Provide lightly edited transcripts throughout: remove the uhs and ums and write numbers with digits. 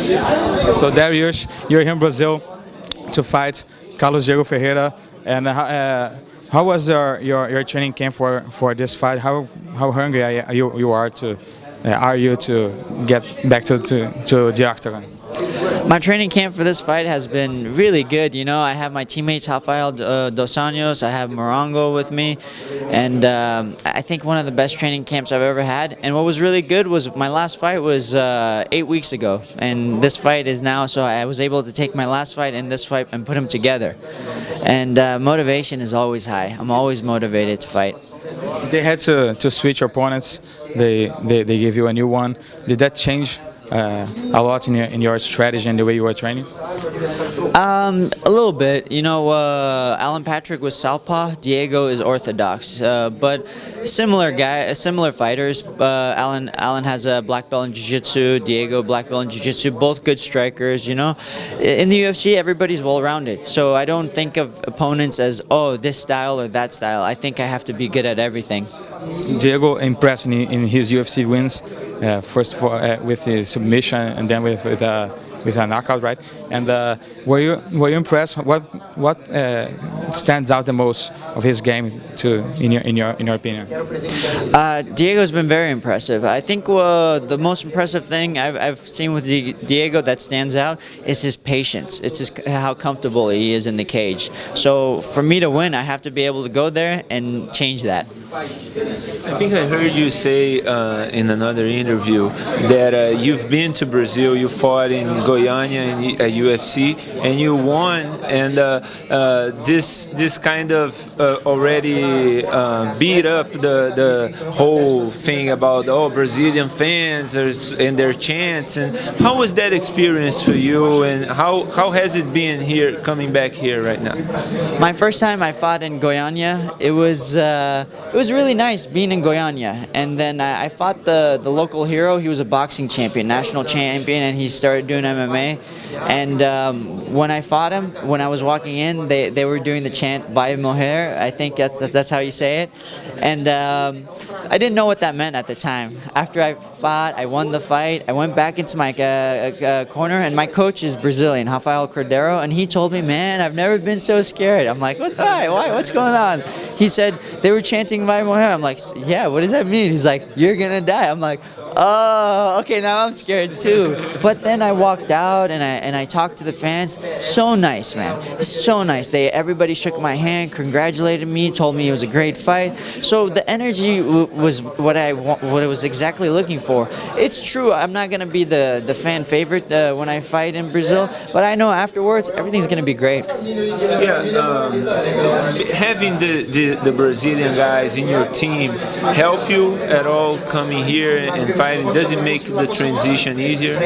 So Dariush, you're here in Brazil to fight Carlos Diego Ferreira, and how was your training camp for this fight? How hungry are you to get back to the octagon? My training camp for this fight has been really good. You know, I have my teammates Rafael dos Santos, I have Morongo with me, and I think one of the best training camps I've ever had. And what was really good was my last fight was 8 weeks ago, and this fight is now, so I was able to take my last fight and this fight and put them together. And motivation is always high. I'm always motivated to fight. They had to switch opponents. They gave you a new one. Did that change a lot in your strategy and the way you were training? A little bit. You know, Alan Patrick was southpaw. Diego is orthodox, but similar fighters. Alan has a black belt in jiu-jitsu. Diego black belt in jiu-jitsu. Both good strikers. You know, in the UFC, everybody's well-rounded. So I don't think of opponents as this style or that style. I think I have to be good at everything. Diego impressed me in his UFC wins. First with his submission and then with a knockout, right? And were you impressed? What stands out the most of his game in your opinion? Diego's been very impressive. I think the most impressive thing I've seen with Diego that stands out is his patience. It's how comfortable he is in the cage. So for me to win, I have to be able to go there and change that. I think I heard you say in another interview that you've been to Brazil, you fought in Goiania at UFC, and you won, and this kind of already beat up the whole thing about Brazilian fans and their chants. And how was that experience for you, and how has it been here, coming back here right now? My first time I fought in Goiania, it was really nice being in Goiania, and then I fought the local hero. He was a boxing champion, national champion, and he started doing MMA. And when I fought him, when I was walking in, they were doing the chant "Vai morrer." I think that's how you say it. And I didn't know what that meant at the time. After I fought, I won the fight. I went back into my corner, and my coach is Brazilian, Rafael Cordeiro, and he told me, "Man, I've never been so scared." I'm like, "What? Why? What's going on?" He said they were chanting "Vai morrer." I'm like, "Yeah, what does that mean?" He's like, "You're gonna die." I'm like, "Oh, okay, now I'm scared too." But then I walked out and I talked to the fans. So nice, man. So nice. Everybody shook my hand, congratulated me, told me it was a great fight. So the energy was what I was exactly looking for. It's true, I'm not gonna be the fan favorite when I fight in Brazil, but I know afterwards everything's gonna be great. Yeah, having the Brazilian guys in your team help you at all coming here and fighting? Does it make the transition easier?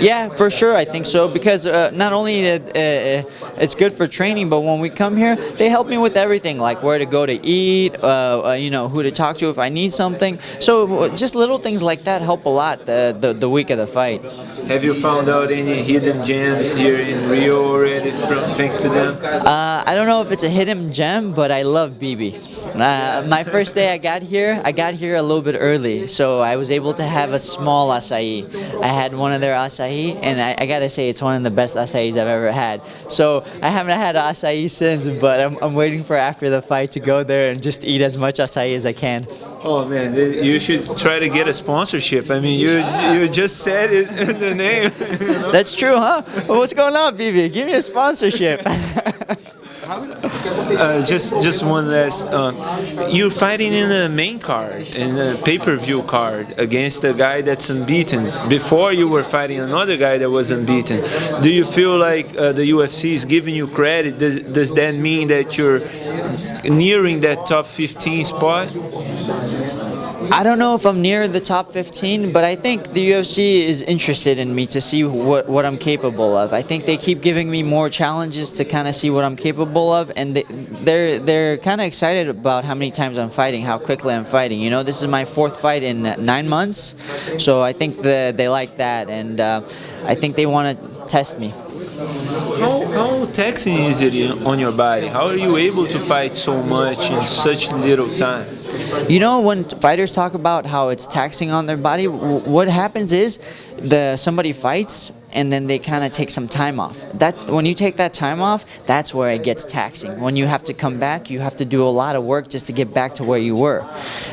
Yeah, for sure, I think so, because not only it's good for training, but when we come here, they help me with everything, like where to go to eat, you know, who to talk to if I need something. So just little things like that help a lot the week of the fight. Have you found out any hidden gems here in Rio already, thanks to them? I don't know if it's a hidden gem, but I love Bibi. My first day I got here a little bit early, so I was able to have a small acai. I had one of their acai, and I gotta say it's one of the best acais I've ever had. So I haven't had acai since, but I'm waiting for after the fight to go there and just eat as much acai as I can. Oh man, you should try to get a sponsorship. I mean, you just said it in the name. You know? That's true, huh? Well, what's going on, Bibi? Give me a sponsorship. Just one last. You're fighting in the main card, in the pay-per-view card, against a guy that's unbeaten. Before you were fighting another guy that was unbeaten. Do you feel like the UFC is giving you credit? Does that mean that you're nearing that top 15 spot? I don't know if I'm near the top 15, but I think the UFC is interested in me to see what I'm capable of. I think they keep giving me more challenges to kind of see what I'm capable of, and they're kind of excited about how many times I'm fighting, how quickly I'm fighting. You know, this is my 4th fight in 9 months, so I think they like that, and I think they want to test me. How taxing is it on your body? How are you able to fight so much in such little time? You know, when fighters talk about how it's taxing on their body, what happens is somebody fights and then they kind of take some time off. When you take that time off, that's where it gets taxing. When you have to come back, you have to do a lot of work just to get back to where you were.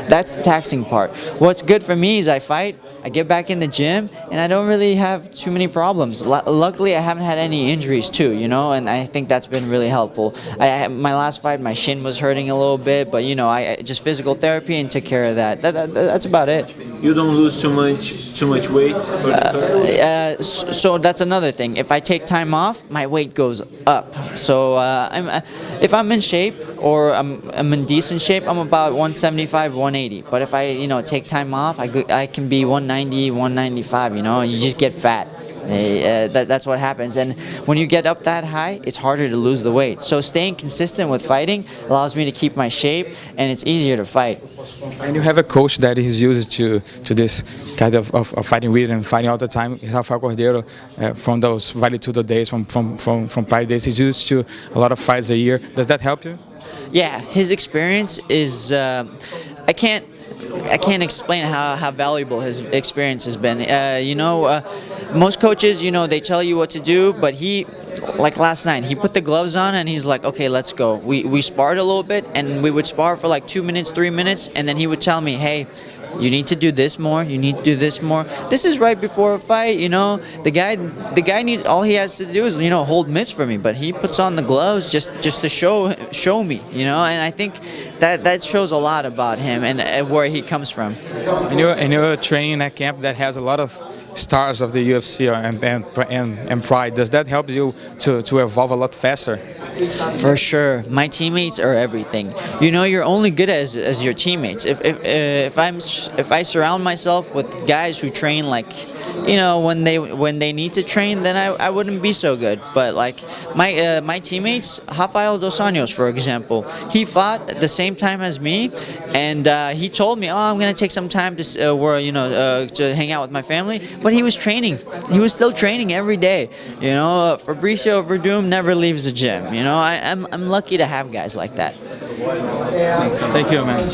That's the taxing part. What's good for me is I fight, I get back in the gym, and I don't really have too many problems. Luckily, I haven't had any injuries too, you know, and I think that's been really helpful. My last fight, my shin was hurting a little bit, but you know, I just physical therapy and took care of that. That's about it. You don't lose too much weight? So that's another thing. If I take time off, my weight goes up. So if I'm in shape or I'm in decent shape, I'm about 175, 180. But if I take time off, I can be 190, 195. You know, you just get fat. That's what happens. And when you get up that high, it's harder to lose the weight. So staying consistent with fighting allows me to keep my shape, and it's easier to fight. And you have a coach that is used to this kind of fighting rhythm, fighting all the time. Rafael Cordeiro, from those Vale Tudo days, from Pride days, he's used to a lot of fights a year. Does that help you? Yeah, his experience is. I can't explain how valuable his experience has been. Most coaches, they tell you what to do, but he, like last night, he put the gloves on and he's like, okay, let's go. We sparred a little bit, and we would spar for like 2 minutes, 3 minutes, and then he would tell me, hey, you need to do this more. You need to do this more. This is right before a fight, The guy needs, all he has to do is hold mitts for me, but he puts on the gloves just to show me, And I think that shows a lot about him and where he comes from. And you're training at camp that has a lot of stars of the UFC and Pride. Does that help you to evolve a lot faster? For sure, my teammates are everything. You're only good as your teammates. If I surround myself with guys who train like, when they need to train, then I wouldn't be so good. But like my teammates, Rafael dos Santos, for example, he fought at the same time as me, and he told me, I'm gonna take some time to to hang out with my family. But he was training. He was still training every day. Fabricio Werdum never leaves the gym. I'm lucky to have guys like that. Thank you, man.